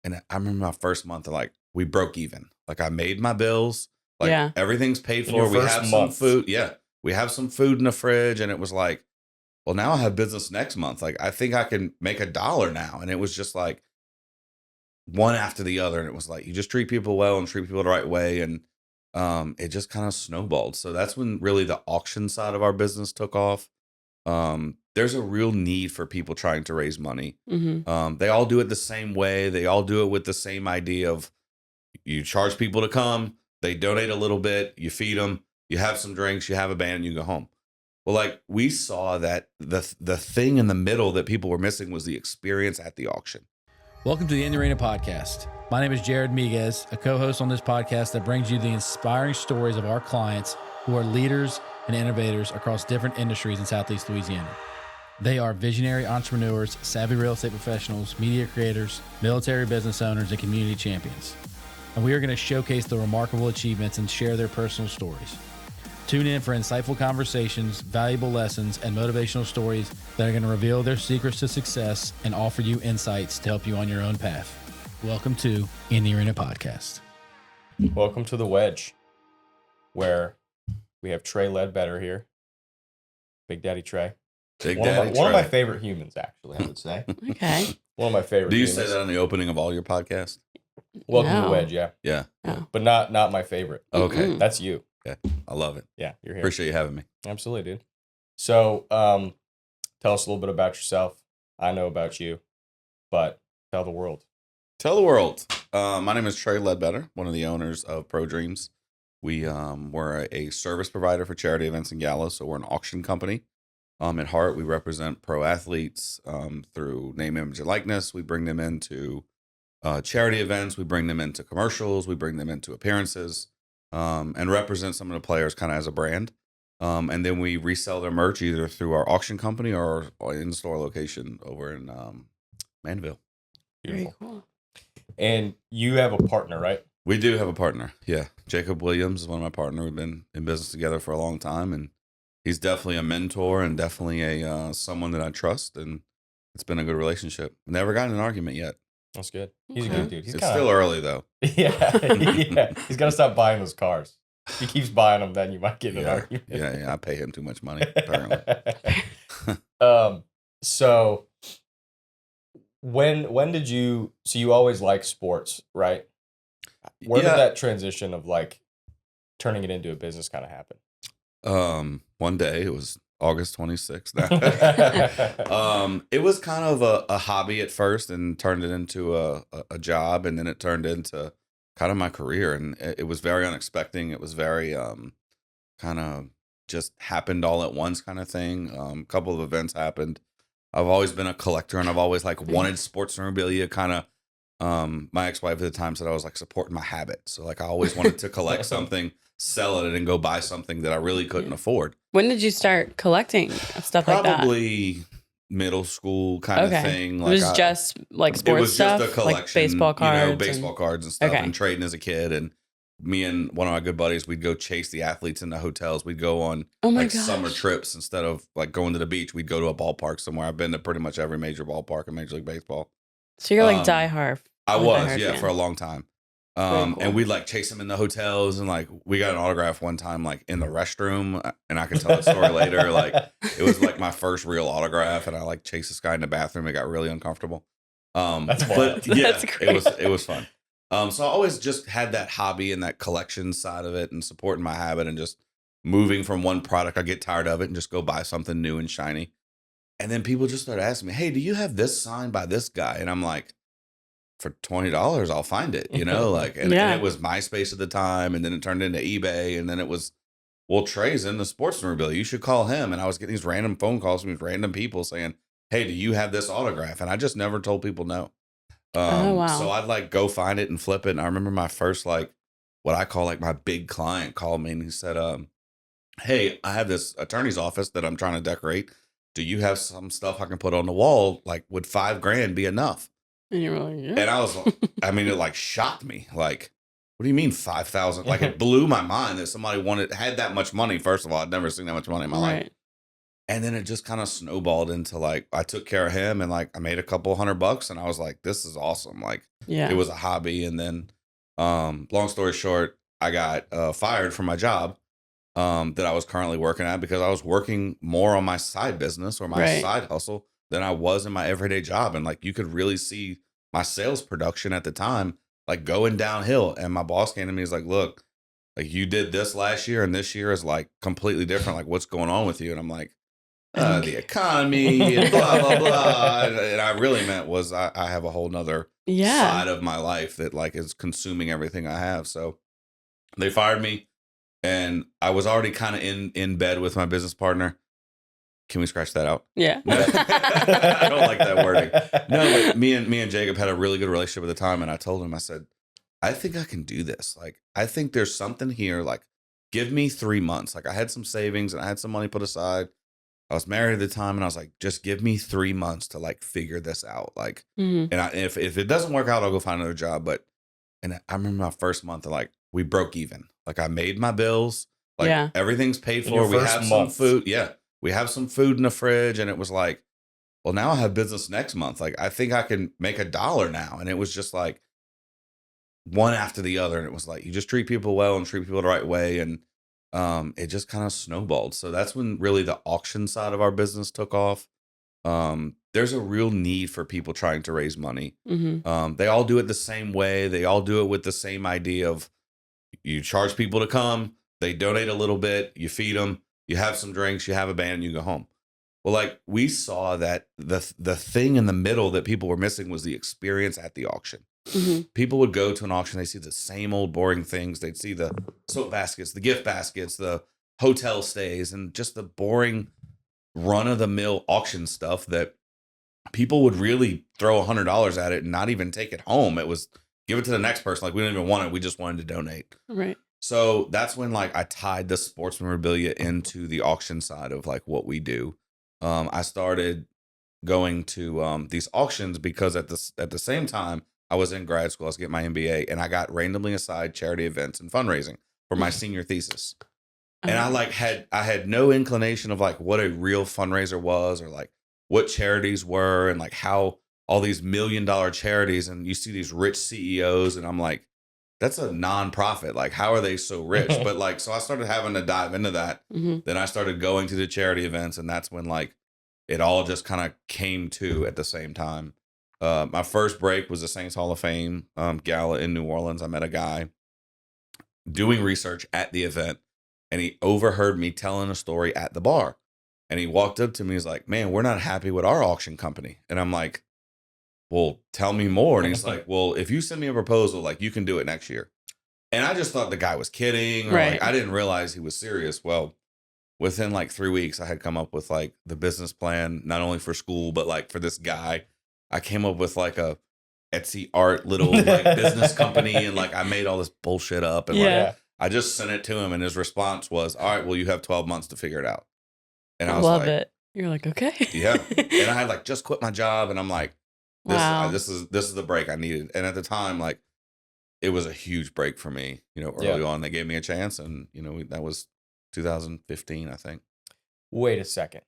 And I remember my first month, like we broke even. Like I made my bills, like everything's paid for. We have some food. Yeah. We have some food in the fridge. And it was like, well, now I have business next month. Like I think I can make $1 now. And it was just like one after the other. And it was like, you just treat people well and treat people the right way. And it just kind of snowballed. So that's when really the auction side of our business took off. There's a real need for people trying to raise money. They all do it the same way. They all do it with the same idea of you charge people to come, they donate a little bit, you feed them, you have some drinks, you have a band, and you go home. Well, like we saw that the thing in the middle that people were missing was the experience at the auction. Welcome to the In the Arena podcast. My name is Jared Miguez, a co-host on this podcast that brings you the inspiring stories of our clients who are leaders and innovators across different industries in Southeast Louisiana. They are visionary entrepreneurs, savvy real estate professionals, media creators, military business owners, and community champions. And we are going to showcase the remarkable achievements and share their personal stories. Tune in for insightful conversations, valuable lessons, and motivational stories that are going to reveal their secrets to success and offer you insights to help you on your own path. Welcome to In the Arena podcast. Welcome to the Wedge, where we have Trey Ledbetter here. Big Daddy Trey. One of my favorite humans, actually, I would say. Okay. One of my favorite Do you humans. say that on the opening of all your podcasts? Welcome to the Wedge, yeah. Yeah. Oh. But not my favorite. Okay. That's you. Yeah. I love it. Yeah, you're here. Appreciate you having me. Absolutely, dude. So, tell us a little bit about yourself. I know about you, but tell the world. Tell the world. My name is Trey Ledbetter, one of the owners of Pro Dreams. We're a service provider for charity events and galas, so we're an auction company. At heart, we represent pro athletes through name, image, and likeness. We bring them into charity events. We bring them into commercials. We bring them into appearances and represent some of the players kind of as a brand. And then we resell their merch either through our auction company or in-store location over in Manville. Beautiful. Very cool. And you have a partner, right? We do have a partner. Yeah. Jacob Williams is one of my partners. We've been in business together for a long time, and he's definitely a mentor and definitely a someone that I trust, and it's been a good relationship. Never gotten in an argument yet. That's good. He's a good dude. It's still early, though. Yeah. He's got to stop buying those cars. If he keeps buying them, then you might get in an argument. Yeah. I pay him too much money, apparently. So when did you, so you always like sports, right? Where did that transition of like turning it into a business kind of happen? One day, it was August 26th. It was kind of a hobby at first and turned it into a job. And then it turned into kind of my career. And it was very unexpected. It was very kind of just happened all at once kind of thing. A couple of events happened. I've always been a collector, and I've always like wanted sports memorabilia kind of. My ex-wife at the time said I was like supporting my habit. So like I always wanted to collect something, sell it, and go buy something that I really couldn't afford. When did you start collecting stuff like that? Probably middle school kind of thing. Like, it was just like sports stuff? It was just a collection. Like baseball cards? Baseball cards and stuff, and trading as a kid. And me and one of my good buddies, we'd go chase the athletes in the hotels. We'd go on summer trips instead of like going to the beach. We'd go to a ballpark somewhere. I've been to pretty much every major ballpark in Major League Baseball. So you're like diehard. I was, for a long time. Cool. And we'd like chase them in the hotels, and like we got an autograph one time like in the restroom, and I can tell the story later. Like it was like my first real autograph, and I like chased this guy in the bathroom. It got really uncomfortable. That's but yeah, it was fun. So I always just had that hobby and that collection side of it, and supporting my habit, and just moving from one product. I get tired of it and just go buy something new and shiny. And then people just started asking me, "Hey, do you have this signed by this guy?" And I'm like, for $20, I'll find it, and it was MySpace at the time, and then it turned into eBay, and then it was, well, Trey's in the sports memorabilia, you should call him. And I was getting these random phone calls from these random people saying, "Hey, do you have this autograph?" And I just never told people no. Wow. So I'd like go find it and flip it. And I remember my first, like what I call like my big client called me, and he said, "Hey, I have this attorney's office that I'm trying to decorate. Do you have some stuff I can put on the wall? Like, would $5,000 be enough?" And you were like, yeah. And I was, I mean, it like shocked me. Like, what do you mean 5,000? Like, it blew my mind that somebody had that much money. First of all, I'd never seen that much money in my life. And then it just kind of snowballed into like, I took care of him and like I made a couple $100 and I was like, this is awesome. Like it was a hobby. And then, long story short, I got fired from my job that I was currently working at because I was working more on my side business or my side hustle than I was in my everyday job. And like, you could really see my sales production at the time, like going downhill. And my boss came to me, he's like, look, like you did this last year and this year is like completely different. Like what's going on with you? And I'm like, the economy and blah, blah, blah. And I really meant was I have a whole nother side of my life that like is consuming everything I have. So they fired me and I was already kind of in bed with my business partner. Can we scratch that out? Yeah. No, I don't like that wording. No, but me and Jacob had a really good relationship at the time. And I told him, I said, I think I can do this. Like, I think there's something here. Like, give me 3 months. Like I had some savings and I had some money put aside. I was married at the time and I was like, just give me 3 months to like figure this out. Like, and if it doesn't work out, I'll go find another job. But, and I remember my first month, like we broke even. Like I made my bills, like everything's paid for. We have some food. Yeah. We have some food in the fridge. And it was like, well, now I have business next month. Like, I think I can make $1 now. And it was just like one after the other. And it was like, you just treat people well and treat people the right way. And, it just kind of snowballed. So that's when really the auction side of our business took off. There's a real need for people trying to raise money. They all do it the same way. They all do it with the same idea of you charge people to come, they donate a little bit, you feed them, you have some drinks, you have a band, and you go home. Well, like we saw that the thing in the middle that people were missing was the experience at the auction. People would go to an auction, they see the same old boring things. They'd see the soap baskets, the gift baskets, the hotel stays, and just the boring run of the mill auction stuff that people would really throw $100 at it and not even take it home. It was give it to the next person. Like we didn't even want it. We just wanted to donate. Right. So that's when like I tied the sports memorabilia into the auction side of like what we do. I started going to these auctions because at the same time I was in grad school, I was getting my MBA, and I got randomly assigned charity events and fundraising for my senior thesis. And I had no inclination of like what a real fundraiser was or like what charities were and like how all these $1 million charities, and you see these rich CEOs, and I'm like, that's a nonprofit. Like, how are they so rich? But like, so I started having to dive into that. Then I started going to the charity events, and that's when like it all just kind of came to at the same time. My first break was the Saints Hall of Fame gala in New Orleans. I met a guy doing research at the event, and he overheard me telling a story at the bar. And he walked up to me. He's like, man, we're not happy with our auction company. And I'm like, well, tell me more. And he's like, well, if you send me a proposal, like you can do it next year. And I just thought the guy was kidding. Or like, I didn't realize he was serious. Well, within like 3 weeks, I had come up with like the business plan, not only for school, but like for this guy. I came up with like a Etsy art little like business company. And like, I made all this bullshit up. And like, I just sent it to him. And his response was, all right, well, you have 12 months to figure it out. And I was Love like, it. You're like, okay. Yeah. And I had like just quit my job. And I'm like, this is the break I needed. And at the time, like, it was a huge break for me, you know, early on. They gave me a chance. And, you know, that was 2015, I think. Wait a second.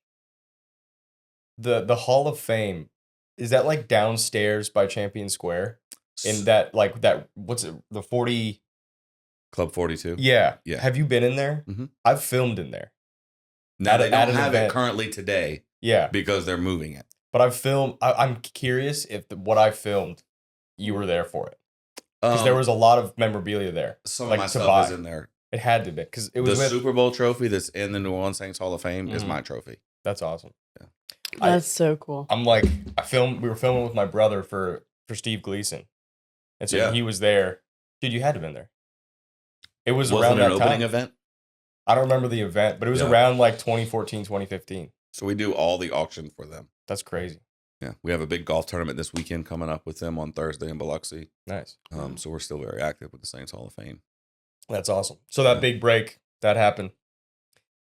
The Hall of Fame, is that like downstairs by Champion Square? In that, like, that, what's it, the 40? Club 42? Yeah. Have you been in there? I've filmed in there. Now they don't have it currently today. Yeah. Because they're moving it. But I've filmed, I'm curious if what I filmed, you were there for it. Because there was a lot of memorabilia there. Some of my stuff is in there. It had to be. Because it was the Super Bowl trophy that's in the New Orleans Saints Hall of Fame is my trophy. That's awesome. Yeah. That's so cool. I'm like, we were filming with my brother for Steve Gleason. And so he was there. Dude, you had to have been there. It was around that time. Was it an opening event? I don't remember the event, but it was around like 2014, 2015. So we do all the auction for them. That's crazy. Yeah. We have a big golf tournament this weekend coming up with them on Thursday in Biloxi. Nice. So we're still very active with the Saints Hall of Fame. That's awesome. So that big break, that happened.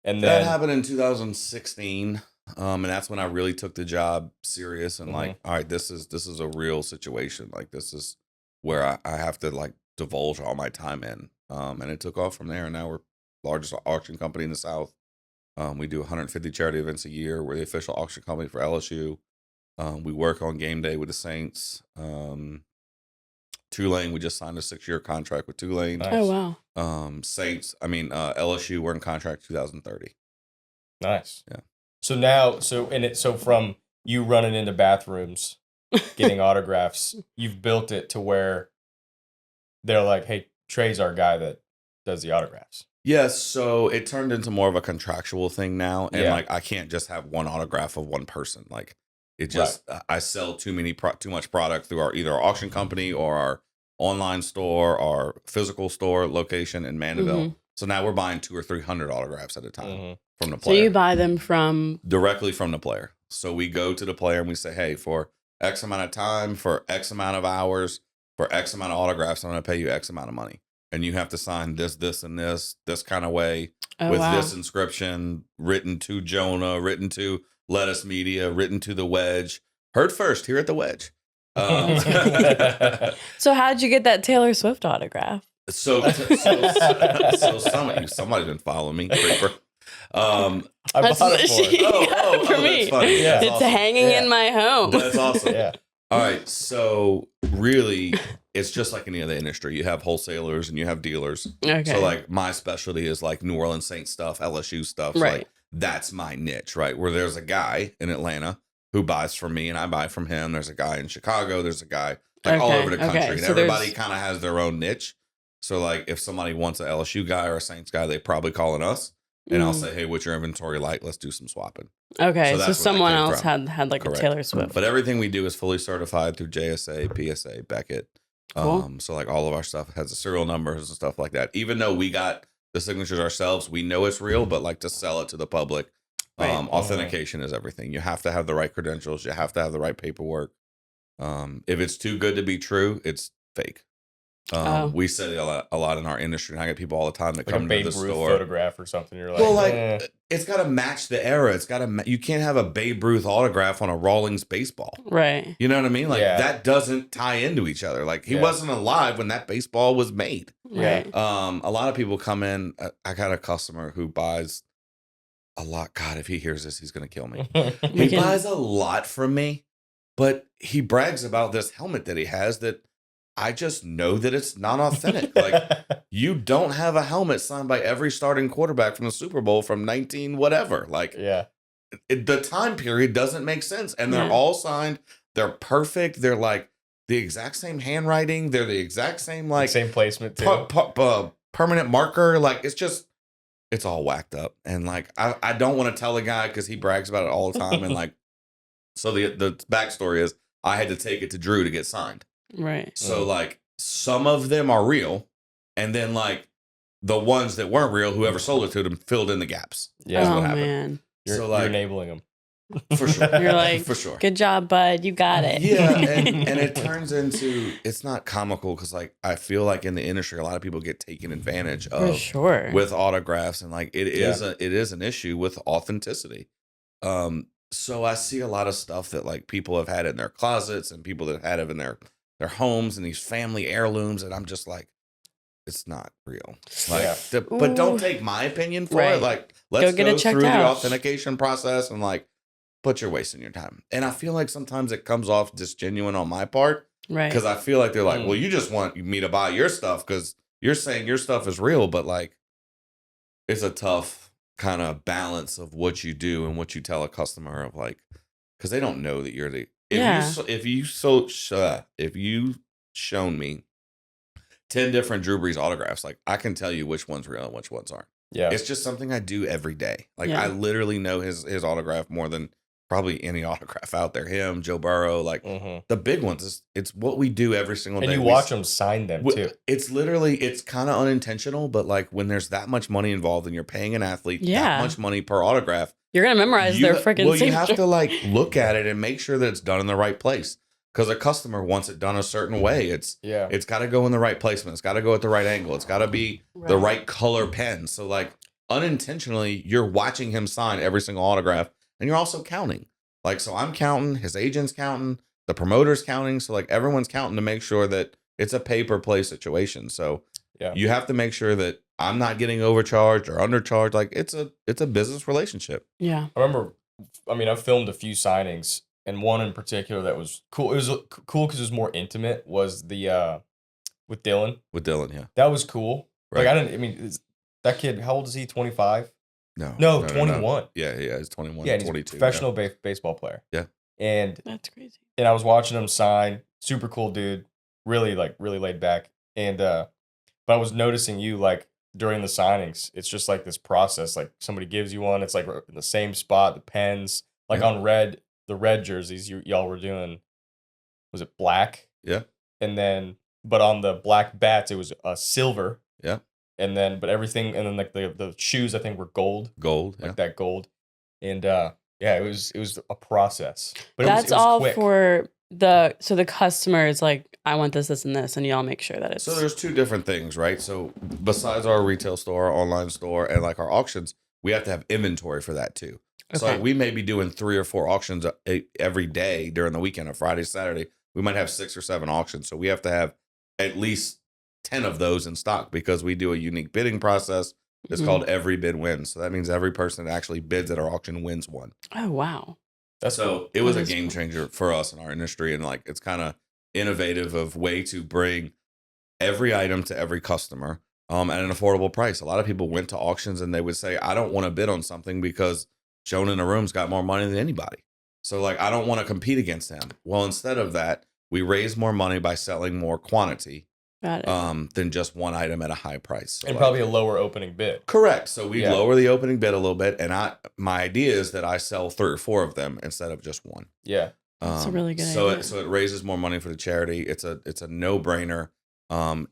And then that happened in 2016. And that's when I really took the job serious and like, all right, this is a real situation. Like this is where I have to like divulge all my time in. And it took off from there. And now we're largest auction company in the South. We do 150 charity events a year. We're the official auction company for LSU. We work on game day with the Saints. Tulane, we just signed a 6-year contract with Tulane. Nice. Oh, wow. LSU, we're in contract 2030. Nice. Yeah. So from you running into bathrooms, getting autographs, you've built it to where they're like, hey, Trey's our guy that does the autographs. Yes, so it turned into more of a contractual thing now, and like I can't just have one autograph of one person. Like it just I sell too much product through either our auction company or our online store, our physical store location in Mandeville. Mm-hmm. So now we're buying 200 or 300 autographs at a time from the player. So you buy them directly from the player. So we go to the player and we say, hey, for X amount of time, for X amount of hours, for X amount of autographs, I'm going to pay you X amount of money. And you have to sign this, and this kind of way with this inscription, written to Jonah, written to Lettuce Media, written to the Wedge. Heard first here at the Wedge. So how'd you get that Taylor Swift autograph? Somebody's been following me. I bought it for me. That's funny. Yeah, it's awesome. Hanging in my home. That's awesome. Yeah. All right. So really, it's just like any other industry. You have wholesalers and you have dealers. Okay. So like my specialty is like New Orleans Saints stuff, LSU stuff. So right. Like, that's my niche, right? Where there's a guy in Atlanta who buys from me and I buy from him. There's a guy in Chicago. There's a guy like all over the country. And so everybody kind of has their own niche. So like if somebody wants an LSU guy or a Saints guy, they probably calling us. And I'll say, hey, what's your inventory like? Let's do some swapping. Okay, so someone else had like Correct. A Taylor Swift. But everything we do is fully certified through JSA, PSA, Beckett. Cool. So like all of our stuff has the serial numbers and stuff like that. Even though we got the signatures ourselves, we know it's real, but like to sell it to the public, authentication is everything. You have to have the right credentials. You have to have the right paperwork. If it's too good to be true, it's fake. We say a lot in our industry, and I get people all the time that come to the store. Photograph or something. You're like, well, like it's got to match the era. It's got to. You can't have a Babe Ruth autograph on a Rawlings baseball, right? You know what I mean? Like that doesn't tie into each other. Like he wasn't alive when that baseball was made, right? A lot of people come in. I got a customer who buys a lot. God, if he hears this, he's gonna kill me. He buys a lot from me, but he brags about this helmet that he has that. I just know that it's not authentic. Like you don't have a helmet signed by every starting quarterback from the Super Bowl from 19 whatever. Like the time period doesn't make sense. And they're all signed. They're perfect. They're like the exact same handwriting. They're the exact same like same placement too. Permanent marker. Like it's all whacked up. And like I don't want to tell the guy because he brags about it all the time. And like so the backstory is I had to take it to Drew to get signed. Right. So like some of them are real, and then like the ones that weren't real, whoever sold it to them filled in the gaps. Yeah. That's what happened. Man. You're enabling them. For sure. You're like, for sure. Good job, bud. You got it. Yeah. And it turns into, it's not comical because like I feel like in the industry, a lot of people get taken advantage of for sure. With autographs, and like it is an issue with authenticity. So I see a lot of stuff that like people have had in their closets and people that have had it in their homes and these family heirlooms, and I'm just like, it's not real. Like, but don't take my opinion for it. Like, let's go through the authentication process and like, but you're wasting your time. And I feel like sometimes it comes off disgenuine on my part, right? Because I feel like they're like, well, you just want me to buy your stuff because you're saying your stuff is real, but like, it's a tough kind of balance of what you do and what you tell a customer of like, because they don't know that you're the. If you shown me 10 different Drew Brees autographs, like I can tell you which one's real and which ones aren't. Yeah, it's just something I do every day. Like I literally know his autograph more than probably any autograph out there. Him, Joe Burrow, like the big ones. It's what we do every single day. And you watch them sign them too. It's kind of unintentional, but like when there's that much money involved and you're paying an athlete that much money per autograph. You're going to memorize their freaking signature. You have to like look at it and make sure that it's done in the right place. Because a customer wants it done a certain way. It's got to go in the right placement. It's got to go at the right angle. It's got to be the right color pen. So like unintentionally, you're watching him sign every single autograph and you're also counting. Like, so I'm counting, his agent's counting, the promoter's counting. So like everyone's counting to make sure that it's a pay per play situation. So you have to make sure that I'm not getting overcharged or undercharged. Like it's a business relationship. Yeah. I've filmed a few signings, and one in particular that was cool. It was cool because it was more intimate. Was the with Dylan? With Dylan, yeah. That was cool. Right. Like that kid, how old is he? 25? No, 21. No. Yeah, he's 21. Yeah, 22. He's a professional baseball player. Yeah. And that's crazy. And I was watching him sign. Super cool dude. Really laid back. And but I was noticing you like during the signings. It's just like this process. Like somebody gives you one. It's like in the same spot. The pens, like on the red jerseys y'all were doing. Was it black? Yeah. And then, but on the black bats, it was silver. Yeah. And then, but everything, and then like the shoes, I think were gold. Like that gold. And it was a process. But that's it was all quick. for the customer is like, I want this and this, and y'all make sure that it's. So there's two different things, right? So besides our retail store, our online store, and like our auctions, we have to have inventory for that too. Okay. So like, we may be doing 3 or 4 auctions every day during the weekend, a Friday, Saturday. We might have 6 or 7 auctions. So we have to have at least 10 of those in stock because we do a unique bidding process. It's called every bid wins. So that means every person that actually bids at our auction wins one. Oh, wow. So it was a game changer for us in our industry. And like, it's kind of innovative of way to bring every item to every customer at an affordable price. A lot of people went to auctions and they would say, I don't want to bid on something because Joan in the room's got more money than anybody. So like, I don't want to compete against him. Well, instead of that, we raise more money by selling more quantity than just one item at a high price. So and probably a lower opening bid. Correct. So we lower the opening bid a little bit. And my idea is that I sell 3 or 4 of them instead of just one. Yeah. That's a really good idea. So it raises more money for the charity. It's a no-brainer.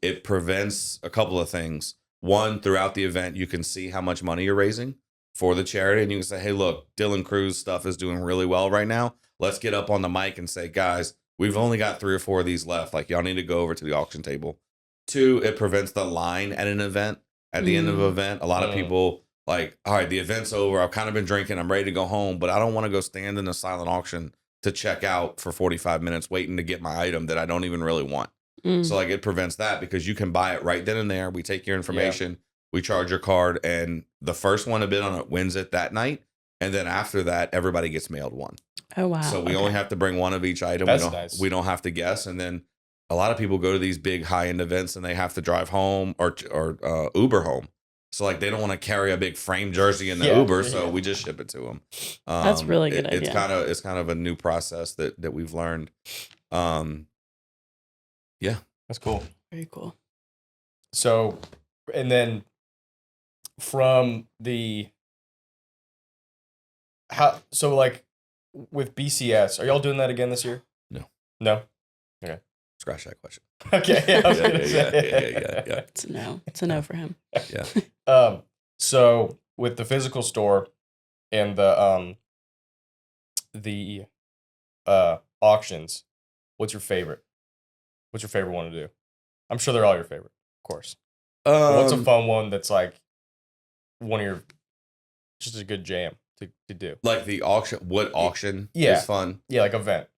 It prevents a couple of things. One, throughout the event, you can see how much money you're raising for the charity. And you can say, hey, look, Dylan Cruz stuff is doing really well right now. Let's get up on the mic and say, guys, we've only got 3 or 4 of these left. Like, y'all need to go over to the auction table. 2, it prevents the line at an event. At the end of an event, a lot of people like, all right, the event's over. I've kind of been drinking. I'm ready to go home, but I don't want to go stand in a silent auction to check out for 45 minutes waiting to get my item that I don't even really want. So like, it prevents that because you can buy it right then and there. We take your information, we charge your card, and the first one to bid on it wins it that night. And then after that, everybody gets mailed one. Oh, wow. So we only have to bring one of each item. We don't have to guess. And then a lot of people go to these big high-end events and they have to drive home or Uber home. So like, they don't want to carry a big frame jersey in the Uber, so we just ship it to them. That's really good idea. It's kind of a new process that we've learned. Yeah, that's cool. Very cool. So, and then from the like with BCS, are y'all doing that again this year? No. Okay. Scratch that question. Okay. Yeah. It's a no. It's a no for him. Yeah. So with the physical store and the auctions, what's your favorite? What's your favorite one to do? I'm sure they're all your favorite, of course. What's a fun one that's like one of your just a good jam to do? Like the auction. What auction is fun? Yeah, like event.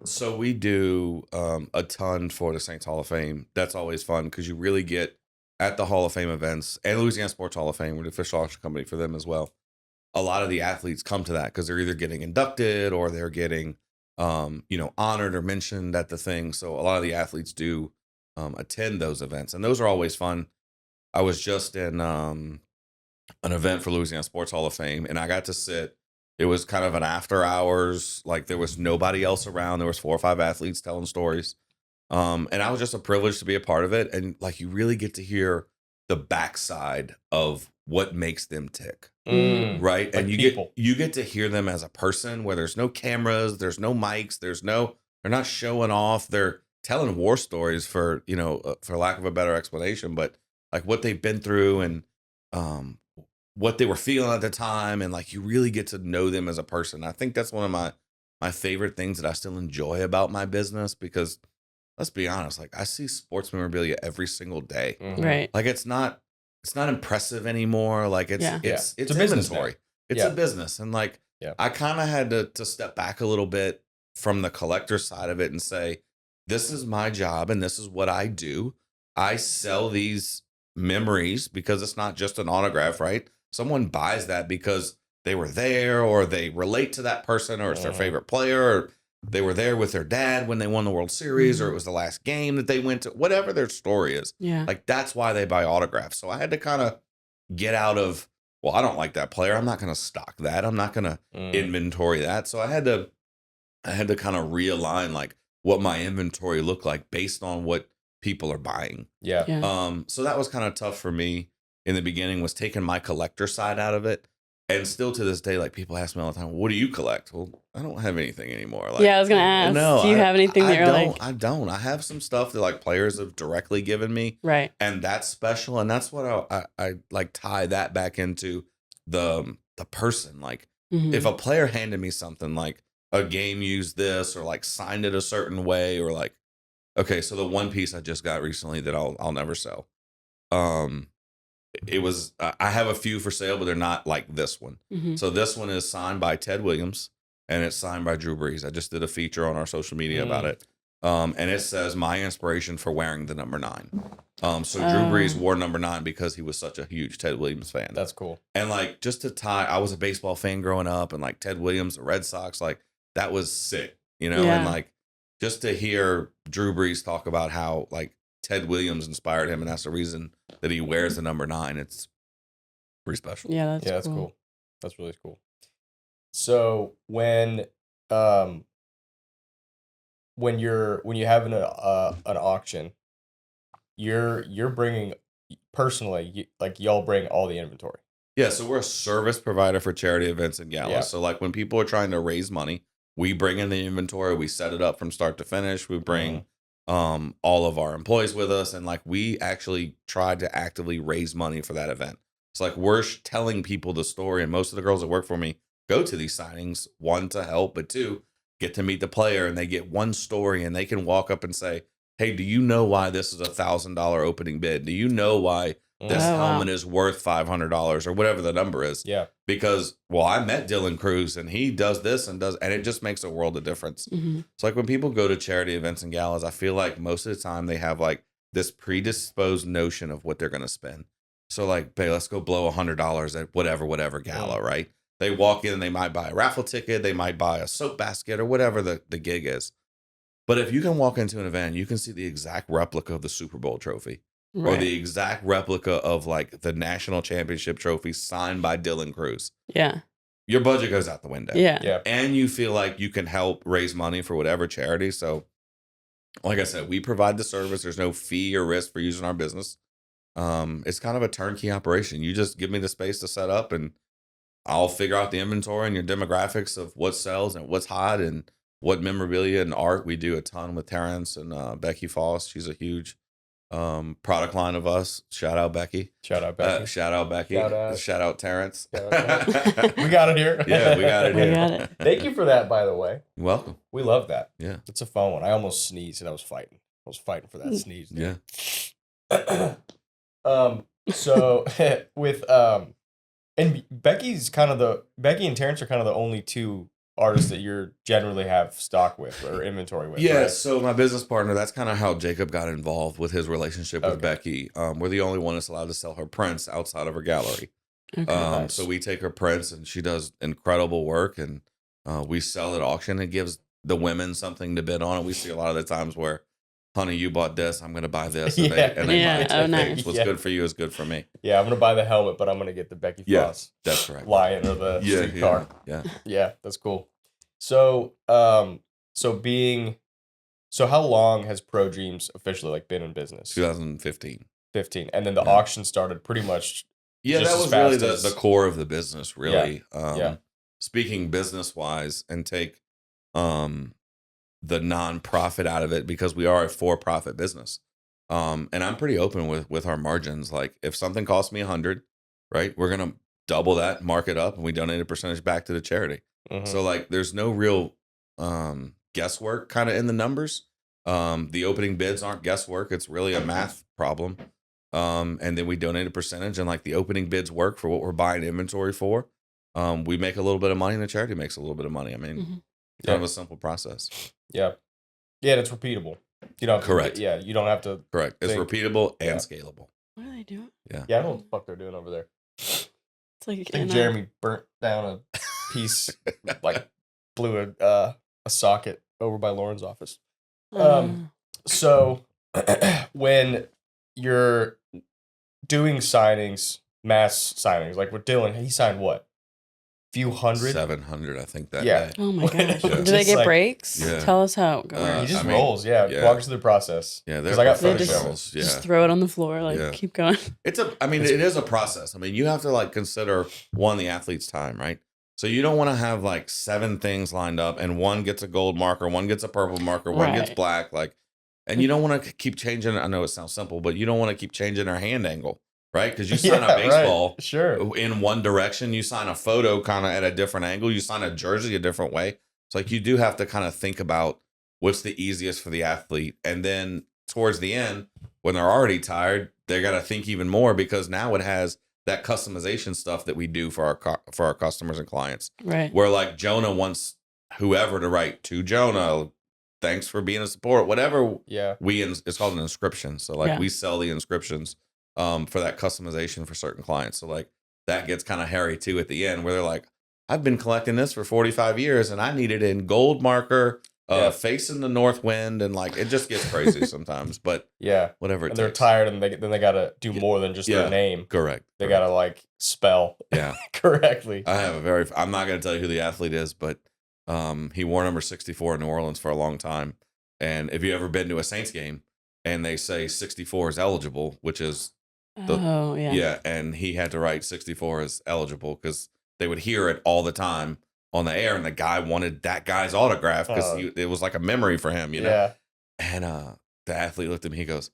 So we do a ton for the Saints Hall of Fame. That's always fun because you really get at the Hall of Fame events and Louisiana Sports Hall of Fame. We're the official auction company for them as well. A lot of the athletes come to that because they're either getting inducted or they're getting honored or mentioned at the thing. So a lot of the athletes do attend those events, and those are always fun. I was just in an event for Louisiana Sports Hall of Fame, and I got to sit. It was kind of an after hours, like there was nobody else around. There was 4 or 5 athletes telling stories. And I was just a privilege to be a part of it. And like, you really get to hear the backside of what makes them tick. Right. Like, and you get to hear them as a person where there's no cameras, there's no mics, they're not showing off. They're telling war stories for lack of a better explanation, but like what they've been through and, what they were feeling at the time, and like, you really get to know them as a person. I think that's one of my favorite things that I still enjoy about my business, because let's be honest, like, I see sports memorabilia every single day. Right. Like, it's not impressive anymore. Like, it's a business inventory. It's a business. And like, I kind of had to step back a little bit from the collector side of it and say, this is my job and this is what I do. I sell these memories because it's not just an autograph, right? Someone buys that because they were there or they relate to that person or it's their favorite player or they were there with their dad when they won the World Series or it was the last game that they went to, whatever their story is. Yeah. Like that's why they buy autographs. So I had to kind of get out of, well, I don't like that player. I'm not going to stock that. I'm not going to inventory that. So I had to kind of realign like what my inventory looked like based on what people are buying. Yeah. So that was kind of tough for me in the beginning, was taking my collector side out of it. And still to this day, like people ask me all the time, what do you collect? Well, I don't have anything anymore. Like, I was going to ask, do you have anything that you're like? I don't. I have some stuff that like players have directly given me. Right. And that's special. And that's what I like tie that back into the person. Like if a player handed me something like a game used this or like signed it a certain way or like, okay, so the one piece I just got recently that I'll never sell. It was I have a few for sale, but they're not like this one. So this one is signed by Ted Williams and it's signed by Drew Brees. I just did a feature on our social media about it. And it says my inspiration for wearing the number 9. So Drew Brees wore number 9 because he was such a huge Ted Williams fan. That's cool. And like just to tie, I was a baseball fan growing up and like Ted Williams, the Red Sox, like that was sick, and like just to hear Drew Brees talk about how like Ted Williams inspired him, and that's the reason that he wears the number 9. It's pretty special. Yeah, that's cool. That's really cool. So when you have an auction, you're bringing personally, like y'all bring all the inventory. Yeah, so we're a service provider for charity events and galas. Yeah. So like when people are trying to raise money, we bring in the inventory, we set it up from start to finish. We bring all of our employees with us, and like we actually try to actively raise money for that event. It's like we're telling people the story, and most of the girls that work for me go to these signings, 1, to help, but 2, get to meet the player, and they get one story, and they can walk up and say, hey, do you know why this is $1,000 opening bid? Do you know why this helmet is worth $500 or whatever the number is? Yeah. Because, well, I met Dylan Cruz and he does this and it just makes a world of difference. It's like when people go to charity events and galas, I feel like most of the time they have like this predisposed notion of what they're going to spend. So like, hey, let's go blow $100 at whatever gala, right? They walk in and they might buy a raffle ticket. They might buy a soap basket or whatever the gig is. But if you can walk into an event, you can see the exact replica of the Super Bowl trophy. Right. Or the exact replica of like the national championship trophy signed by Dylan Cruz. Yeah. Your budget goes out the window. Yeah. And you feel like you can help raise money for whatever charity. So like I said, we provide the service. There's no fee or risk for using our business. It's kind of a turnkey operation. You just give me the space to set up and I'll figure out the inventory and your demographics of what sells and what's hot and what memorabilia and art. We do a ton with Terrence and Becky Foss. She's a huge product line of us. Shout out Becky. Shout out Becky. Shout out Becky. Shout out Terrence. We got it here. Yeah, we got it here. Got it. Thank you for that, by the way. You're welcome. We love that. Yeah. It's a fun one. I almost sneezed and I was fighting. I was fighting for that sneeze. Yeah. So with and Becky and Terrence are kind of the only 2 artists that you're generally have stock with or inventory with. Yeah, right? So my business partner, that's kind of how Jacob got involved with his relationship with Becky. We're the only one that's allowed to sell her prints outside of her gallery. Okay, nice. So we take her prints and she does incredible work and we sell at auction. It gives the women something to bid on. And we see a lot of the times where, honey, you bought this, I'm going to buy this. And they buy nice. What's good for you is good for me. Yeah, I'm going to buy the helmet, but I'm going to get the Becky Foss. That's right. Lion or the streetcar. Yeah, that's cool. So, so how long has Pro Dreams officially like been in business? 2015. 15. And then the auction started pretty much. Yeah, that was really the core of the business, really. Speaking business wise, and take the nonprofit out of it because we are a for-profit business. And I'm pretty open with our margins. Like if something costs me $100, right, we're going to double that, mark it up, and we donate a percentage back to the charity. So like there's no real guesswork kind of in the numbers. The opening bids aren't guesswork. It's really a math problem. And then we donate a percentage and like the opening bids work for what we're buying inventory for. We make a little bit of money and the charity makes a little bit of money. I mean, kind of a simple process. Yeah. Yeah, and it's repeatable. You know, correct. You don't have to. Correct. It's repeatable and scalable. What are they doing? Yeah. Yeah, I don't know what the fuck they're doing over there. It's like I think Jeremy burnt down a piece, like blew a socket over by Lauren's office. So when you're doing signings, mass signings, like with Dylan, he signed what? Few hundred? 700, I think that day. Oh my gosh. Yeah. Do they get breaks? Yeah. Tell us how it He goes. just rolls, walk us through the process. Yeah, I got professionals. Just throw it on the floor, keep going. It is a process. I mean, you have to consider the athlete's time, right? So you don't want to have 7 things lined up and one gets a gold marker, one gets a purple marker, one gets black, and you don't want to keep changing. I know it sounds simple, but you don't want to keep changing our hand angle. Right? Because you sign a baseball in one direction, you sign a photo kind of at a different angle, you sign a jersey a different way. It's you do have to kind of think about what's the easiest for the athlete. And then towards the end, when they're already tired, they got to think even more because now it has that customization stuff that we do for our customers and clients. Right. Where Jonah wants whoever to write to Jonah, thanks for being a support, whatever. Yeah. It's called an inscription. So we sell the inscriptions for that customization for certain clients. So that gets kind of hairy too at the end where they're like, I've been collecting this for 45 years and I need it in gold marker, facing the north wind. And it just gets crazy sometimes, but whatever it and takes. They're tired and then they got to do more than just their name. Correct. They got to spell correctly. I have I'm not going to tell you who the athlete is, but he wore number 64 in New Orleans for a long time. And if you ever been to a Saints game and they say 64 is eligible, which is and he had to write 64 as eligible because they would hear it all the time on the air, and the guy wanted that guy's autograph because it was like a memory for him, you know. Yeah. And the athlete looked at me. He goes,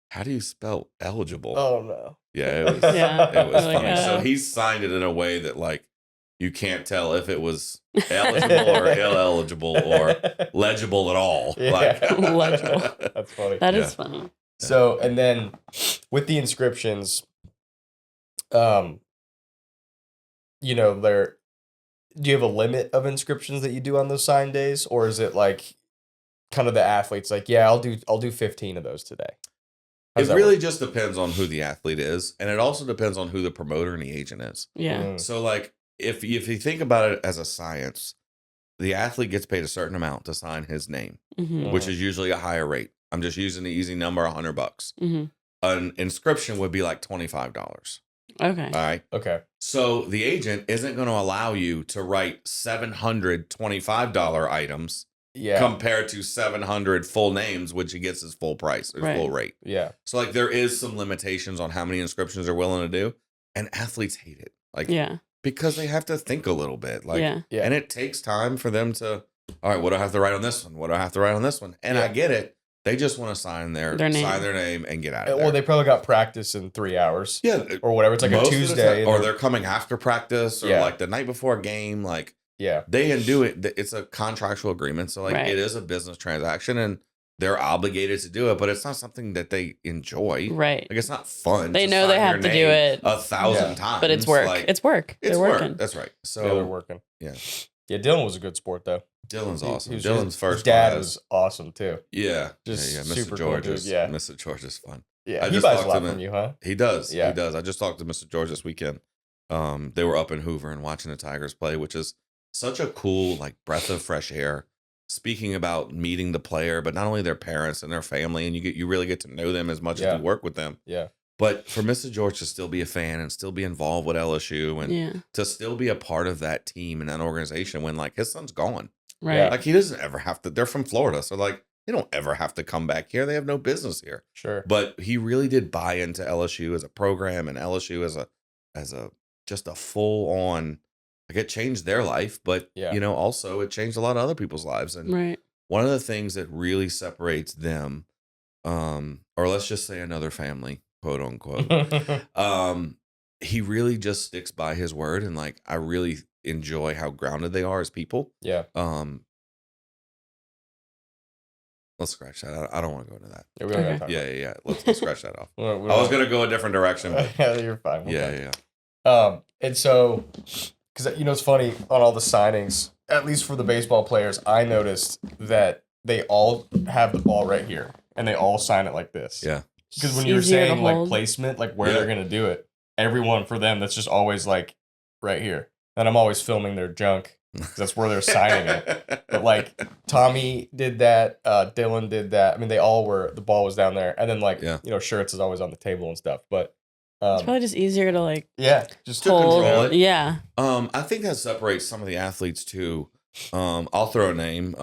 "How do you spell eligible?" Oh no. Yeah, it was. It was funny. So he signed it in a way that you can't tell if it was eligible or ineligible or legible at all. Legible. That's funny. That is funny. So, and then with the inscriptions, do you have a limit of inscriptions that you do on those sign days? Or is it kind of the athletes I'll do 15 of those today? It really just depends on who the athlete is. And it also depends on who the promoter and the agent is. Yeah. So if you think about it as a science, the athlete gets paid a certain amount to sign his name, which is usually a higher rate. I'm just using the easy number, $100. Mm-hmm. An inscription would be $25. Okay. All right. Okay. So the agent isn't going to allow you to write $725 items compared to 700 full names, which he gets his full price or full rate. Yeah. So there is some limitations on how many inscriptions they're willing to do, and athletes hate it. Because they have to think a little bit. And it takes time for them to, all right, what do I have to write on this one? What do I have to write on this one? And I get it. They just want to sign their name and get out of there. Or they probably got practice in 3 hours. Yeah. Or whatever. It's a Tuesday. Or they're coming after practice or the night before a game. They can do it. It's a contractual agreement. So it is a business transaction and they're obligated to do it, but it's not something that they enjoy. Right. It's not fun. They know they have to do it 1,000 times. But it's work. It's work. They're working. That's right. So they're working. Yeah. Yeah. Dylan was a good sport though. Dylan's awesome. Dylan's first. His dad was awesome too. Yeah. Just Mr. super George cool, is Mr. George is fun. Yeah. He buys a lot from you, huh? He does. Yeah. He does. I just talked to Mr. George this weekend. They were up in Hoover and watching the Tigers play, which is such a cool breath of fresh air. Speaking about meeting the player, but not only their parents and their family, and you really get to know them as much as you work with them. Yeah. But for Mr. George to still be a fan and still be involved with LSU and to still be a part of that team and that organization when his son's gone. Right. He doesn't ever have to. They're from Florida. So they don't ever have to come back here. They have no business here. Sure. But he really did buy into LSU as a program and LSU as a just a full on, it changed their life, but also it changed a lot of other people's lives. And one of the things that really separates them, or let's just say another family, quote unquote, he really just sticks by his word. And I really enjoy how grounded they are as people. Yeah. Let's scratch that. I don't want to go into that. Yeah. Let's scratch that off. I was going to go a different direction. But you're fine. Yeah. And so, because it's funny on all the signings, at least for the baseball players, I noticed that they all have the ball right here and they all sign it like this. Yeah. Because when you were saying like placement, like where they're going to do it, everyone for them, that's just always like right here. And I'm always filming their junk. That's where they're signing it. But like Tommy did that, Dylan did that. I mean, they all were, the ball was down there. And then like, shirts is always on the table and stuff. But it's probably just easier to like, just to control it. Yeah. I think that separates some of the athletes too. I'll throw a name.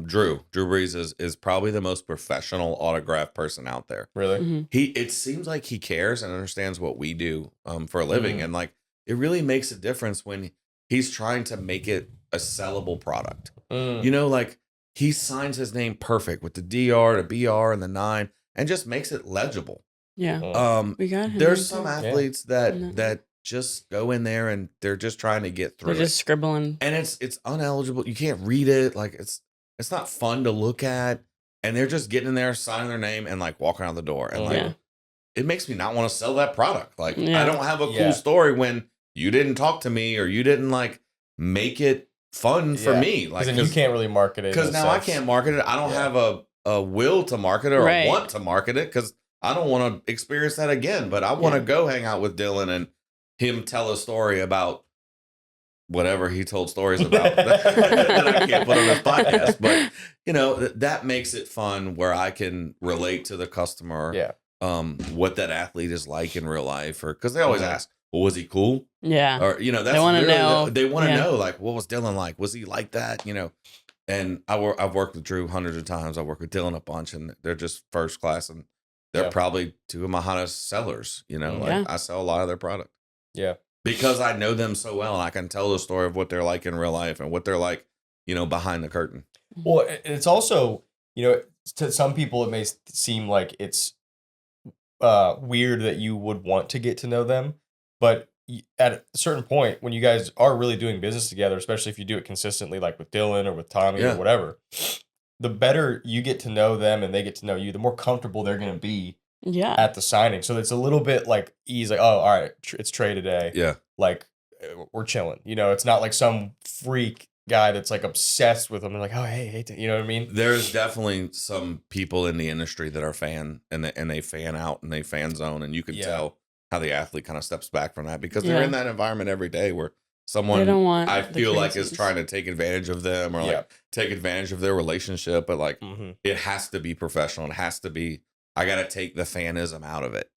Drew Brees is probably the most professional autograph person out there. Really? Mm-hmm. It seems like he cares and understands what we do for a living. And like, it really makes a difference when he's trying to make it a sellable product. Like he signs his name perfect with the DR, the BR, and the 9, and just makes it legible. Yeah. We got him. There's some athletes that just go in there and they're just trying to get through. They're just scribbling, and it's uneligible. You can't read it. Like it's not fun to look at. And they're just getting in there, signing their name, and like walking out the door. And like it makes me not want to sell that product. Like I don't have a cool story when you didn't talk to me or you didn't like make it fun for me. Like then you can't really market it. Because now I can't market it. I don't have a will to market it or a want to market it because I don't want to experience that again. But I want to go hang out with Dylan and him tell a story about whatever he told stories about that I can't put on this podcast. But that makes it fun where I can relate to the customer. What that athlete is like in real life, or because they always ask, well, was he cool? Yeah. Or, that's they want to know. They want to know, like, what was Dylan like? Was he like that? And I've worked with Drew hundreds of times. I work with Dylan a bunch, and they're just first class, and they're probably two of my hottest sellers. I sell a lot of their product. Yeah. Because I know them so well, and I can tell the story of what they're like in real life and what they're like, behind the curtain. Well, it's also, to some people, it may seem like it's weird that you would want to get to know them. But at a certain point, when you guys are really doing business together, especially if you do it consistently, like with Dylan or with Tommy or whatever, the better you get to know them and they get to know you, the more comfortable they're going to be at the signing. So it's a little bit like easy, like, oh, all right, it's Trey today. Yeah. Like, we're chilling. It's not like some freak guy that's like obsessed with them and like, oh, hey, you know what I mean? There's definitely some people in the industry that are fan and they fan out and they fan zone, and you can tell how the athlete kind of steps back from that because they're in that environment every day where someone I feel like is trying to take advantage of them or like take advantage of their relationship, but like it has to be professional. It has to be, I got to take the fanism out of it.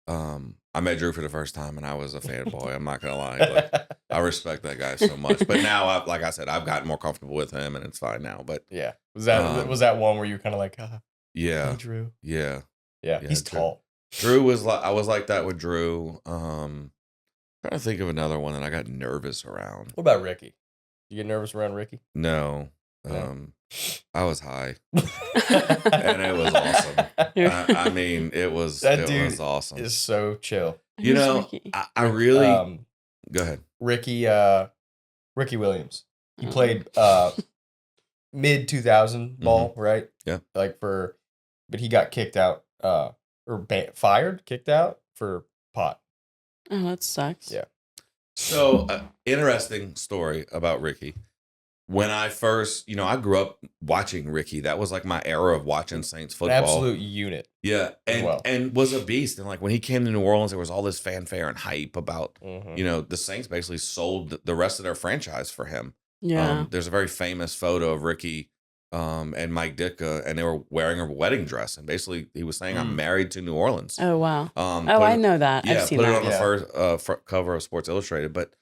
I met Drew for the first time and I was a fanboy. I'm not going to lie. Like, I respect that guy so much, but now like I said, I've gotten more comfortable with him and it's fine now, but was that one where you kind of like, hey, Drew. Yeah. He's tall. Drew was like, I was like that with Drew. Trying to think of another one that I got nervous around. What about Ricky? You get nervous around Ricky? No. I was high, and it was awesome. I mean, it was awesome. Is so chill. I really go ahead. Ricky Williams. He played mid 2000 ball, right? Yeah. But he got kicked out. Kicked out for pot. Oh, that sucks. Yeah. So, interesting story about Ricky. When I first, I grew up watching Ricky. That was like my era of watching Saints football. An absolute unit. Yeah. And was a beast. And like when he came to New Orleans, there was all this fanfare and hype about, the Saints basically sold the rest of their franchise for him. Yeah. There's a very famous photo of Ricky and Mike Ditka, and they were wearing a wedding dress. And basically he was saying, I'm married to New Orleans. Oh, wow. I know that. Yeah, I've seen put that. it on the first front cover of Sports Illustrated. But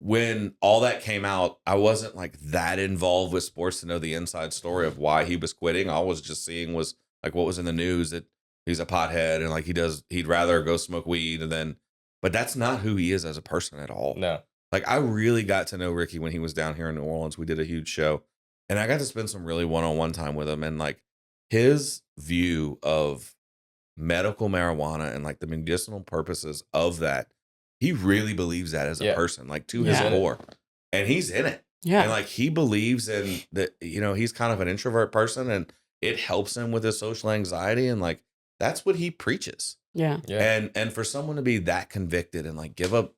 when all that came out, I wasn't like that involved with sports to know the inside story of why he was quitting. All I was just seeing was like what was in the news, that he's a pothead and like he'd rather go smoke weed but that's not who he is as a person at all. No. Like I really got to know Ricky when he was down here in New Orleans. We did a huge show and I got to spend some really one-on-one time with him, and like his view of medical marijuana and like the medicinal purposes of that, he really believes that as a person, like to his core, and he's in it. Yeah. And like he believes in that, he's kind of an introvert person and it helps him with his social anxiety. And like, that's what he preaches. Yeah. And for someone to be that convicted and like give up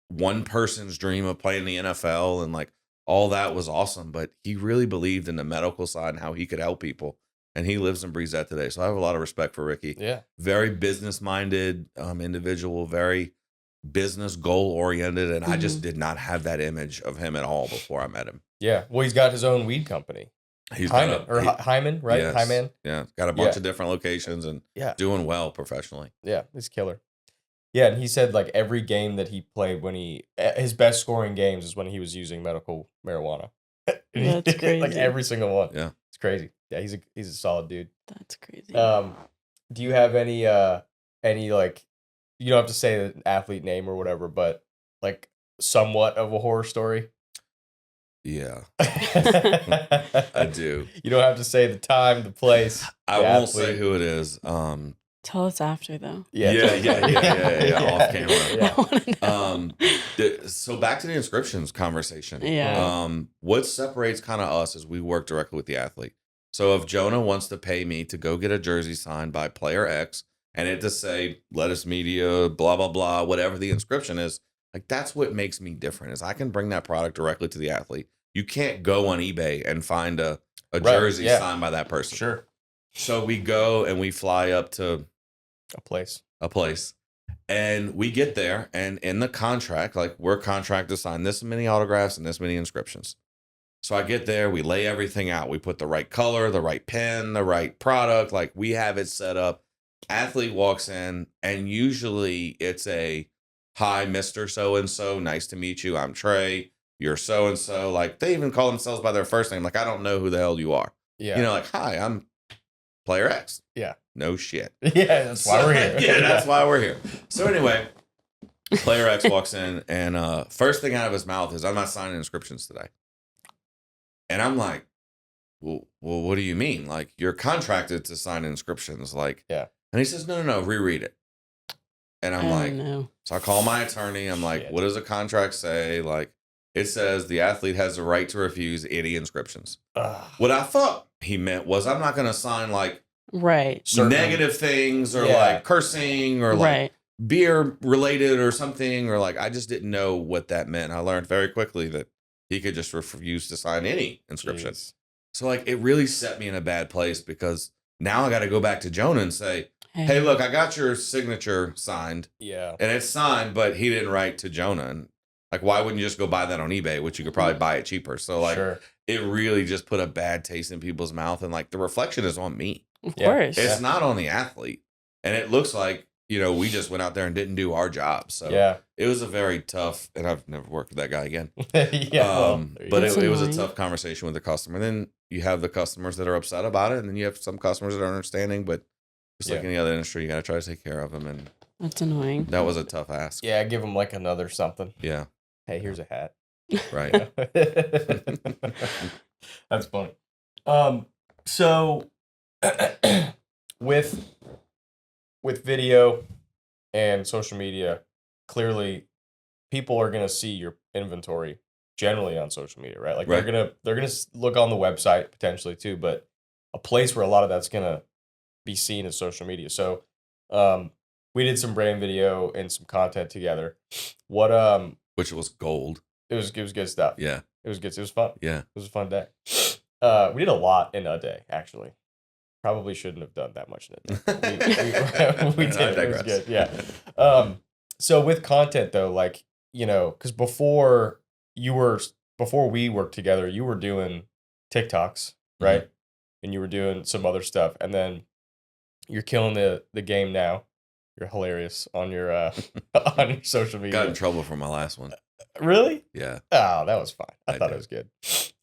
one person's dream of playing the NFL and like all that was awesome. But he really believed in the medical side and how he could help people. and he lives and breathes that today. So I have a lot of respect for Ricky. Yeah. Very business minded individual, very business goal oriented. And I just did not have that image of him at all before I met him. Yeah. Well, he's got his own weed company. He's Hyman, right? Yes, Hyman. Yeah. Got a bunch of different locations and doing well professionally. Yeah. He's killer. Yeah. And he said like every game that he played his best scoring games is when he was using medical marijuana. That's crazy. Like every single one. Yeah. It's crazy. Yeah. He's a solid dude. That's crazy. Do you have any like, you don't have to say the athlete name or whatever, but like somewhat of a horror story? Yeah. I do. You don't have to say the time, the place. I won't say who it is. Tell us after though. Yeah. Off camera. Yeah. So back to the inscriptions conversation. Yeah. What separates kind of us is we work directly with the athlete. So if Jonah wants to pay me to go get a jersey signed by player X and it to say lettuce media, blah, blah, blah, whatever the inscription is, like that's what makes me different is I can bring that product directly to the athlete. You can't go on eBay and find a jersey signed by that person. Sure. So we go and we fly up to a place. And we get there, and in the contract, like we're contracted to sign this many autographs and this many inscriptions. So I get there, we lay everything out. We put the right color, the right pen, the right product. Like we have it set up. Athlete walks in, and usually it's a, hi, Mr. So-and-so. Nice to meet you. I'm Trey. You're so-and-so. Like they even call themselves by their first name. Like, I don't know who the hell you are. Yeah. You know, like, hi, I'm player X. Yeah. No shit. Yeah, that's why we're here. Yeah, that's why we're here. So anyway, player X walks in, and first thing out of his mouth is, I'm not signing inscriptions today. And I'm like, well, what do you mean? Like, you're contracted to sign inscriptions. Like, yeah. And he says, no, reread it. And I'm like, no. So I call my attorney. I'm like, what does the contract say? Like, it says the athlete has the right to refuse any inscriptions. What I thought he meant was I'm not going to sign like negative things or like cursing or like beer related or something, or like I just didn't know what that meant. I learned very quickly that he could just refuse to sign any inscription. Jeez. So like it really set me in a bad place because now I got to go back to Jonah and say, hey, look, I got your signature signed. Yeah. And it's signed, but he didn't write to Jonah. And like, why wouldn't you just go buy that on eBay, which you could probably buy it cheaper? So like, it really just put a bad taste in people's mouth. And like, the reflection is on me. Of course. It's not on the athlete. And it looks like, you know, we just went out there and didn't do our job. So it was a very tough, and I've never worked with that guy again. But it was a tough conversation with the customer. Then you have the customers that are upset about it. And then you have some customers that are understanding, but just like any other industry, you got to try to take care of them. And that's annoying. That was a tough ask. Yeah, give them like another something. Yeah. Hey, here's a hat. Right. That's funny. So with video and social media, clearly people are going to see your inventory generally on social media, right? Like they're going to look on the website potentially too, but a place where a lot of that's going to be seen is social media. So we did some brand video and some content together. Which was gold. It was good stuff. Yeah. It was good. It was fun. Yeah. It was a fun day. We did a lot in a day, actually. Probably shouldn't have done that much in a day. We did. It was good. Yeah. So with content though, like, you know, because before we worked together, you were doing TikToks, right? Mm-hmm. And you were doing some other stuff, and then you're killing the game now. You're hilarious on your on your social media. Got in trouble for my last one. Really? Yeah. Oh, that was fine. I thought it was good.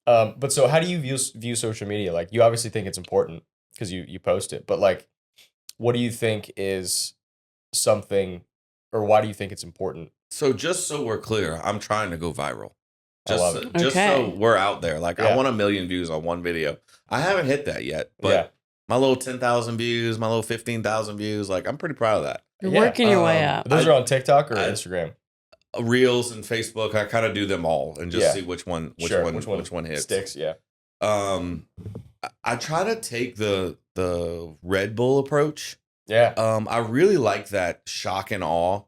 But so how do you view social media? Like, you obviously think it's important because you post it, but like, what do you think is something, or why do you think it's important? So just so we're clear, I'm trying to go viral. Just so we're out there. Like, I want 1 million views on one video. I haven't hit that yet, but my little 10,000 views, my little 15,000 views, like, I'm pretty proud of that. You're working your way up. Those are on TikTok or Instagram? Reels and Facebook. I kind of do them all and just see which one hits. Sticks, yeah. I try to take the Red Bull approach. Yeah. I really like that shock and awe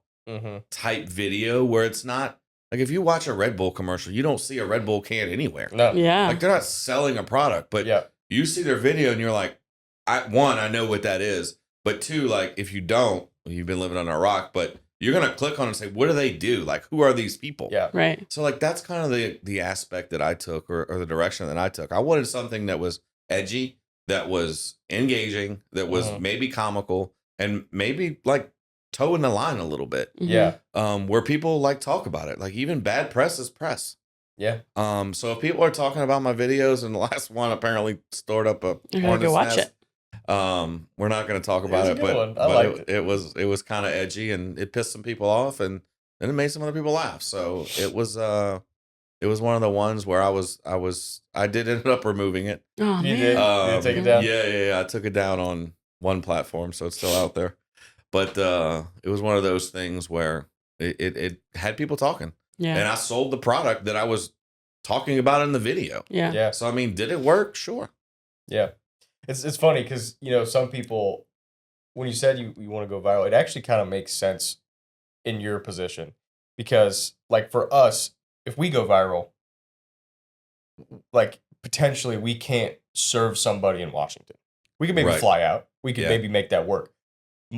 type video where it's not like, if you watch a Red Bull commercial, you don't see a Red Bull can anywhere. No. Yeah. Like, they're not selling a product, but you see their video and you're like, I know what that is, but two, like if you don't, you've been living on a rock, but you're going to click on it and say, what do they do? Like, who are these people? Yeah. Right. So like, that's kind of the aspect that I took or the direction that I took. I wanted something that was edgy, that was engaging, that was maybe comical, and maybe like toeing the line a little bit. Yeah. Where people like talk about it. Like even bad press is press. Yeah. So if people are talking about my videos, and the last one apparently stored up a hornet's watch nest, we're not going to talk about it, but it was kind of edgy, and it pissed some people off, and then it made some other people laugh. So it was one of the ones where I did end up removing it. Oh, you man. did? You did take it down? Yeah. I took it down on one platform, so it's still out there. But it was one of those things where it had people talking. Yeah. And I sold the product that I was talking about in the video. Yeah. Yeah. So, I mean, did it work? Sure. Yeah. It's funny because, some people, when you said you want to go viral, it actually kind of makes sense in your position. Because, like, for us, if we go viral, like, potentially we can't serve somebody in Washington. We can maybe fly out. We could maybe make that work.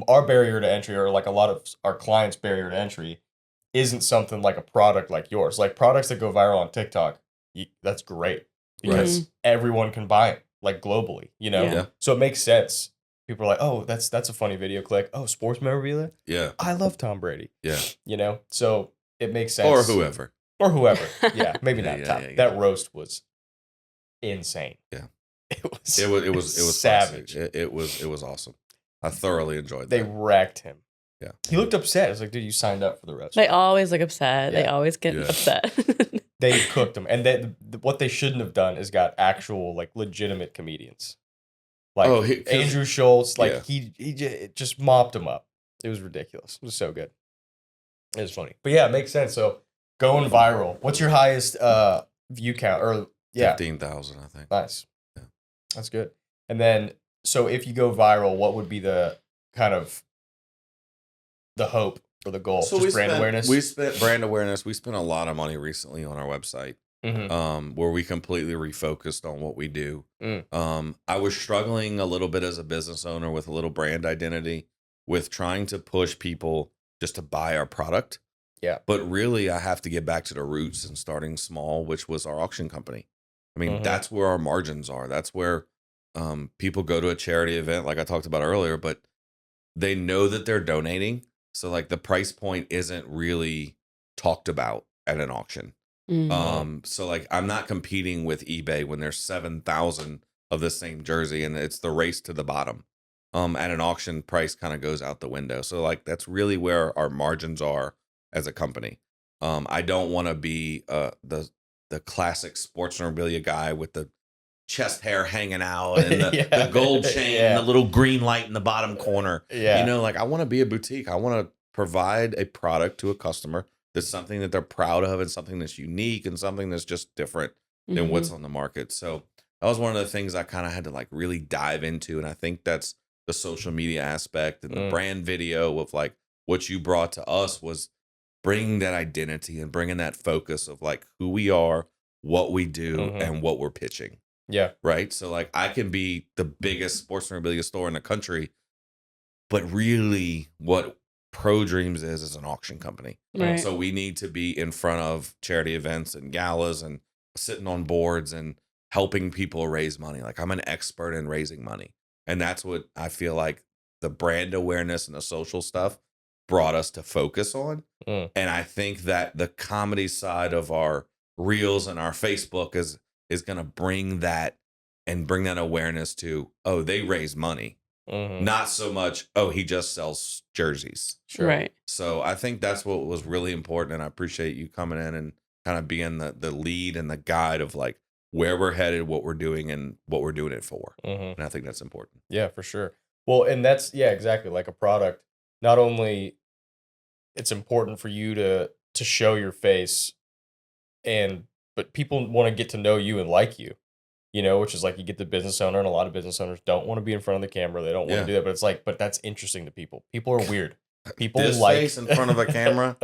Our barrier to entry, or like a lot of our clients' barrier to entry, isn't something like a product like yours. Like products that go viral on TikTok, that's great because everyone can buy it, like globally, Yeah. So it makes sense. People are like, oh, that's a funny video. Click. Oh, sports memorabilia. Yeah. I love Tom Brady. Yeah. So it makes sense. Or whoever. Yeah. Maybe not Tom. Yeah. That roast was insane. Yeah. It was savage. It was awesome. I thoroughly enjoyed that. They wrecked him. Yeah. He looked upset. I was like, dude, you signed up for the roast. They always look upset. Yeah. They always get upset. They cooked him. And what they shouldn't have done is got actual, like, legitimate comedians. Like Andrew Schultz. Like, he just mopped him up. It was ridiculous. It was so good. It was funny. But yeah, it makes sense. So going viral. What's your highest view count? Or 15,000, I think. Nice. Yeah. That's good. And then, so if you go viral, what would be the kind of the hope or the goal? So just brand awareness? We spent brand awareness. We spent a lot of money recently on our website, where we completely refocused on what we do. I was struggling a little bit as a business owner with a little brand identity, with trying to push people just to buy our product. Yeah. But really, I have to get back to the roots and starting small, which was our auction company. I mean, that's where our margins are. That's where people go to a charity event, like I talked about earlier, but they know that they're donating. So like the price point isn't really talked about at an auction. So like I'm not competing with eBay when there's 7,000 of the same jersey and it's the race to the bottom. At an auction, price kind of goes out the window. So like that's really where our margins are as a company. I don't want to be the classic sports memorabilia guy with the chest hair hanging out and the gold chain and the little green light in the bottom corner. Yeah. Like I want to be a boutique. I want to provide a product to a customer that's something that they're proud of and something that's unique and something that's just different than what's on the market. So that was one of the things I kind of had to like really dive into. And I think that's the social media aspect and the brand video of like what you brought to us was bringing that identity and bringing that focus of like who we are, what we do, and what we're pitching. Yeah. Right. So like I can be the biggest sports memorabilia store in the country, but really what Pro Dreams is an auction company. Right. So we need to be in front of charity events and galas and sitting on boards and helping people raise money. Like I'm an expert in raising money. And that's what I feel like the brand awareness and the social stuff brought us to focus on. And I think that the comedy side of our reels and our Facebook is going to bring that awareness to, oh, they raise money. Not so much, oh, he just sells jerseys. Sure. Right. So I think that's what was really important. And I appreciate you coming in and kind of being the lead and the guide of like where we're headed, what we're doing, and what we're doing it for. And I think that's important. Yeah, for sure. Well, and that's, exactly. Like a product, not only it's important for you to show your face but people want to get to know you and like you, which is like you get the business owner, and a lot of business owners don't want to be in front of the camera. They don't want to do that, but it's like, but that's interesting to people. People are weird. People this like face in front of a camera.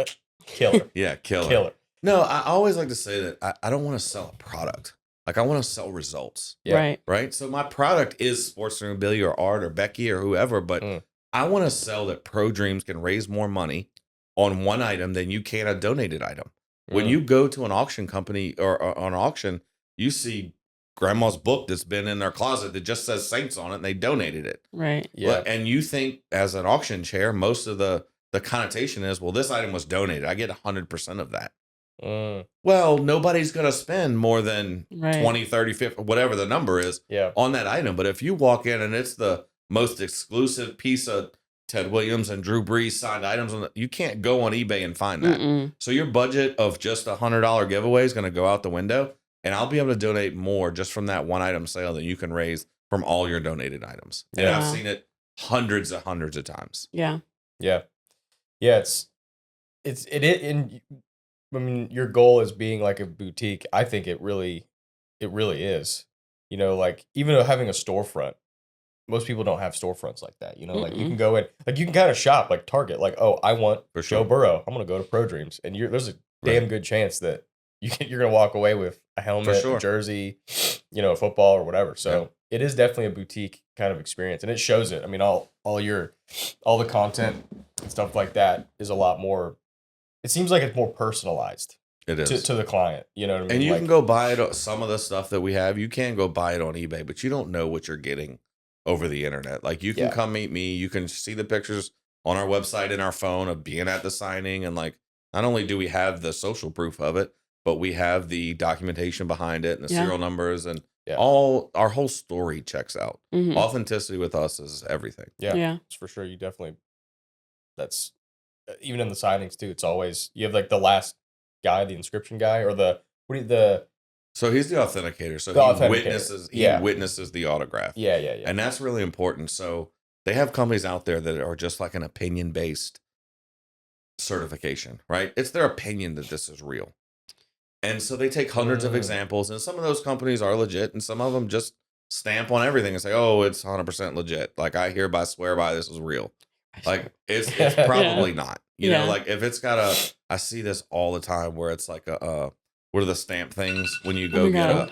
Killer. Yeah, killer. No, I always like to say that I don't want to sell a product. Like I want to sell results. Yeah. Right. So my product is sports memorabilia or art or Becky or whoever, but I want to sell that Pro Dreams can raise more money on one item than you can a donated item. When you go to an auction company or on auction, you see grandma's book that's been in their closet that just says Saints on it and they donated it. Right. Yeah. And you think as an auction chair, most of the connotation is, well, this item was donated. I get 100% of that. Well, nobody's going to spend more than 20, 30, 50, whatever the number is on that item. But if you walk in and it's the most exclusive piece of Ted Williams and Drew Brees signed items, you can't go on eBay and find that. So your budget of just $100 giveaway is going to go out the window. And I'll be able to donate more just from that one item sale than you can raise from all your donated items. And I've seen it hundreds of times. Yeah. Yeah. Yeah. And I mean, your goal is being like a boutique. I think it really is. You know, like even having a storefront, most people don't have storefronts like that. You know, like you can go in, like you can kind of shop like Target, like, oh, I want Joe Burrow. I'm going to go to Pro Dreams. And there's a damn good chance that you're going to walk away with a helmet, a jersey, you know, a football or whatever. So it is definitely a boutique kind of experience. And it shows it. I mean, all the content and stuff like that is a lot more. It seems like it's more personalized. It is to the client, you know what I mean? And you can go buy it. Some of the stuff that we have, you can go buy it on eBay, but you don't know what you're getting over the internet. Like you can come meet me. You can see the pictures on our website in our phone of being at the signing. And like, not only do we have the social proof of it, but we have the documentation behind it and the serial numbers and our whole story checks out. Authenticity with us is everything. Yeah. For sure. You definitely, that's even in the signings too. It's always, you have like the last guy, the inscription guy, or so he's the authenticator. So he witnesses the autograph. Yeah. And that's really important. So they have companies out there that are just like an opinion-based certification, right? It's their opinion that this is real. And so they take hundreds of examples, and some of those companies are legit, and some of them just stamp on everything and say, oh, it's 100% legit. Like I hereby swear by this is real. Like it's probably not, you know, like if it's got I see this all the time where it's like what are the stamp things when you go get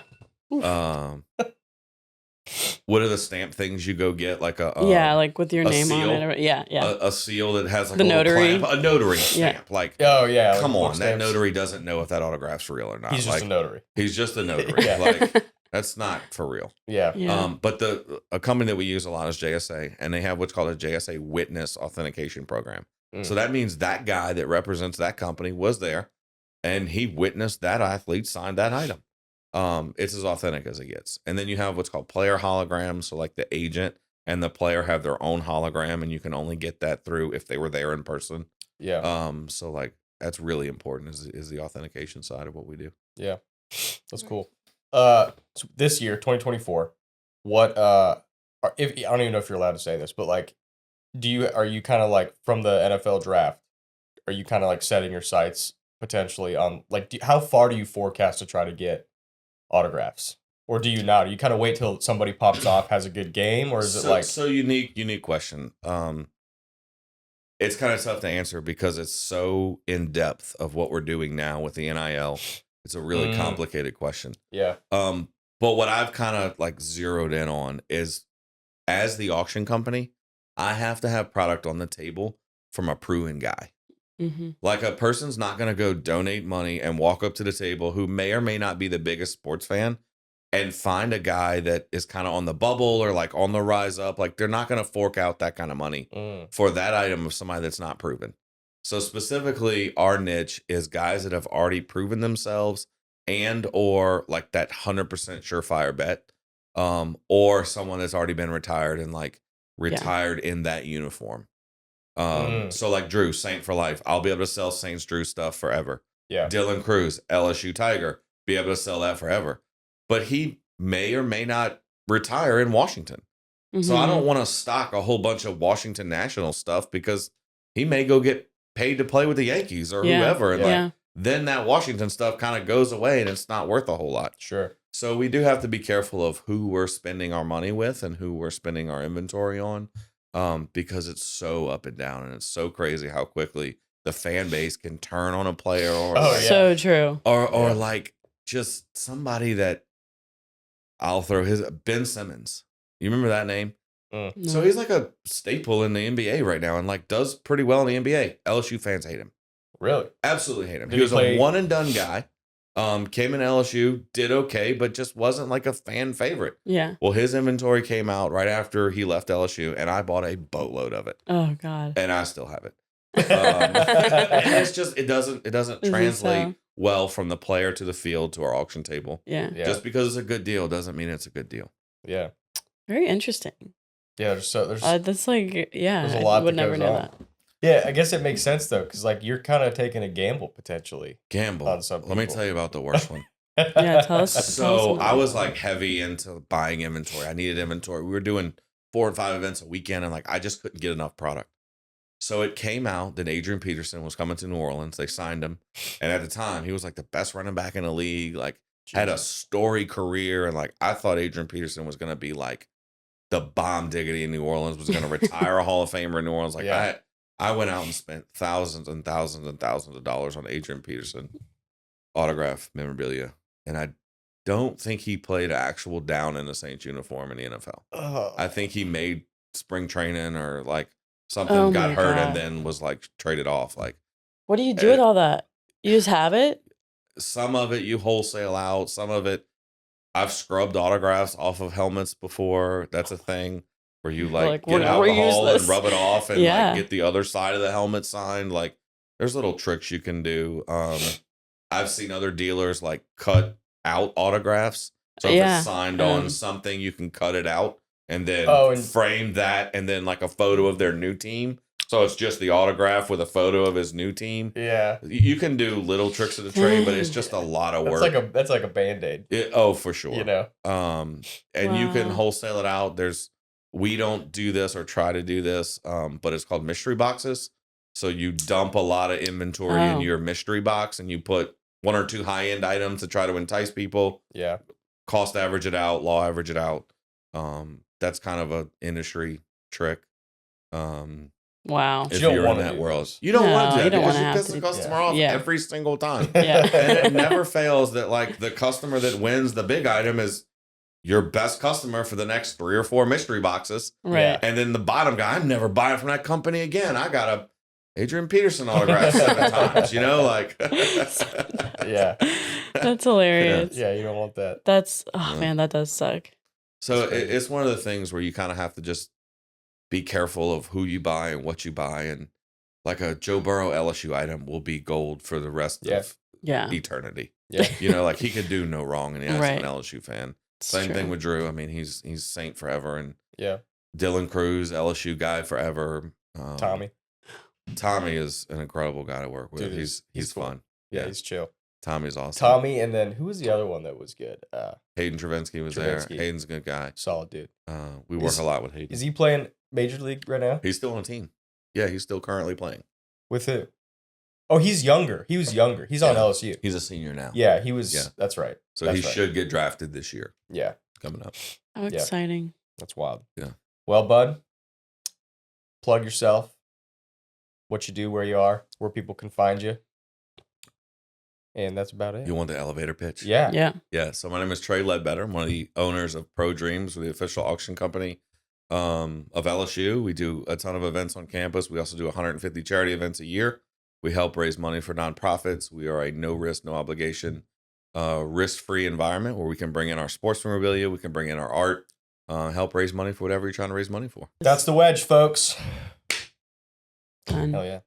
what are the stamp things you go get? Like like with your name seal, on it. A seal that has like the notary. A notary stamp. Like, come on, that notary doesn't know if that autograph's real or not. He's just a notary. He's just a notary. Like that's not for real. But a company that we use a lot is JSA, and they have what's called a JSA witness authentication program. So that means that guy that represents that company was there, and he witnessed that athlete signed that item. It's as authentic as it gets. And then you have what's called player holograms. So like the agent and the player have their own hologram, and you can only get that through if they were there in person. So like that's really important is the authentication side of what we do. Yeah. That's cool. So this year, 2024, what if I don't even know if you're allowed to say this, but like are you kind of like from the NFL draft, are you kind of like setting your sights potentially on like how far do you forecast to try to get autographs, or do you not? Do you kind of wait till somebody pops off, has a good game, or is it like so unique question? It's kind of tough to answer because it's so in depth of what we're doing now with the NIL. It's a really complicated question. But what I've kind of like zeroed in on is, as the auction company, I have to have product on the table from a proven guy. Like a person's not going to go donate money and walk up to the table who may or may not be the biggest sports fan and find a guy that is kind of on the bubble or like on the rise up. Like they're not going to fork out that kind of money for that item of somebody that's not proven. So specifically our niche is guys that have already proven themselves and or like that 100% surefire bet, or someone that's already been retired and like retired in that uniform. So like Drew, Saint for life. I'll be able to sell Saints Drew stuff forever. Dylan Cruz, LSU Tiger, be able to sell that forever. But he may or may not retire in Washington. So I don't want to stock a whole bunch of Washington National stuff because he may go get paid to play with the Yankees or whoever. And like, then that Washington stuff kind of goes away and it's not worth a whole lot. Sure. So we do have to be careful of who we're spending our money with and who we're spending our inventory on. Because it's so up and down and it's so crazy how quickly the fan base can turn on a player or so true. Or like just somebody that I'll throw Ben Simmons. You remember that name? No. So he's like a staple in the NBA right now and like does pretty well in the NBA. LSU fans hate him. Really? Absolutely hate him. He was a one and done guy. Came in LSU, did okay, but just wasn't like a fan favorite. Yeah. Well, his inventory came out right after he left LSU, and I bought a boatload of it. Oh God. And I still have it. And it's just it doesn't translate well from the player to the field to our auction table. Yeah. Just because it's a good deal doesn't mean it's a good deal. Yeah. Very interesting. Yeah. There's that's like there's a lot. I would never know that. Yeah, I guess it makes sense though, because like you're kind of taking a gamble potentially. On some people. Let me tell you about the worst one. Yeah, tell us. So I was like heavy into buying inventory. I needed inventory. We were doing 4 and 5 events a weekend, and like I just couldn't get enough product. So it came out that Adrian Peterson was coming to New Orleans. They signed him, and at the time he was like the best running back in the league. Like had a story career, and like I thought Adrian Peterson was gonna be like the bomb diggity in New Orleans, was gonna retire a Hall of Famer in New Orleans. Like I went out and spent thousands and thousands and thousands of dollars on Adrian Peterson autograph memorabilia. And I don't think he played actual down in the Saints uniform in the NFL. I think he made spring training or like something got hurt and then was like traded off. Like, what do you do with all that? You just have it? Some of it you wholesale out. Some of it I've scrubbed autographs off of helmets before. That's a thing. Where you like get alcohol and rub it off and like get the other side of the helmet signed. Like there's little tricks you can do. I've seen other dealers like cut out autographs. So if it's signed on something, you can cut it out and then frame that and then like a photo of their new team. So it's just the autograph with a photo of his new team. Yeah. You can do little tricks of the trade, but it's just a lot of work. That's like a Band-Aid. For sure. You know. And you can wholesale it out. We don't do this or try to do this, but it's called mystery boxes. So you dump a lot of inventory in your mystery box and you put 1 or 2 high-end items to try to entice people. Yeah. Cost average it out, law average it out. That's kind of an industry trick. Wow. If you're in that world. You don't want to do that because you piss the customer off every single time. Yeah. And it never fails that like the customer that wins the big item is your best customer for the next 3 or 4 mystery boxes. Right. And then the bottom guy, I'm never buying from that company again. I got a Adrian Peterson autograph 7 times, you know, like. Yeah. That's hilarious. Yeah, you don't want that. That's, man, that does suck. So it's one of the things where you kind of have to just be careful of who you buy and what you buy. And like a Joe Burrow LSU item will be gold for the rest of eternity. Yeah. You know, like he could do no wrong and he's an LSU fan. It's Same true. thing with Drew. I mean, he's Saint forever, and Dylan Cruz, LSU guy forever. Tommy is an incredible guy to work with. Dude, he's cool. fun. Yeah, he's chill. Tommy's awesome. Tommy, and then who was the other one that was good? Hayden Travinsky was there. Hayden's a good guy. Solid dude. We work a lot with Hayden. Is he playing Major League right now? He's still on a team. Yeah, he's still currently playing. With who? Oh, he's younger. He was younger. He's on LSU. He's a senior now. Yeah, he was. Yeah. That's right. So he should get drafted this year. Yeah. Coming up. How exciting. That's wild. Yeah. Well, bud, plug yourself, what you do, where you are, where people can find you. And that's about it. You want the elevator pitch? Yeah. Yeah. Yeah. So my name is Trey Ledbetter. I'm one of the owners of Pro Dreams, the official auction company of LSU. We do a ton of events on campus. We also do 150 charity events a year. We help raise money for nonprofits. We are a no risk, no obligation, risk-free environment where we can bring in our sports memorabilia, we can bring in our art, help raise money for whatever you're trying to raise money for. That's the wedge, folks. Done. Hell yeah.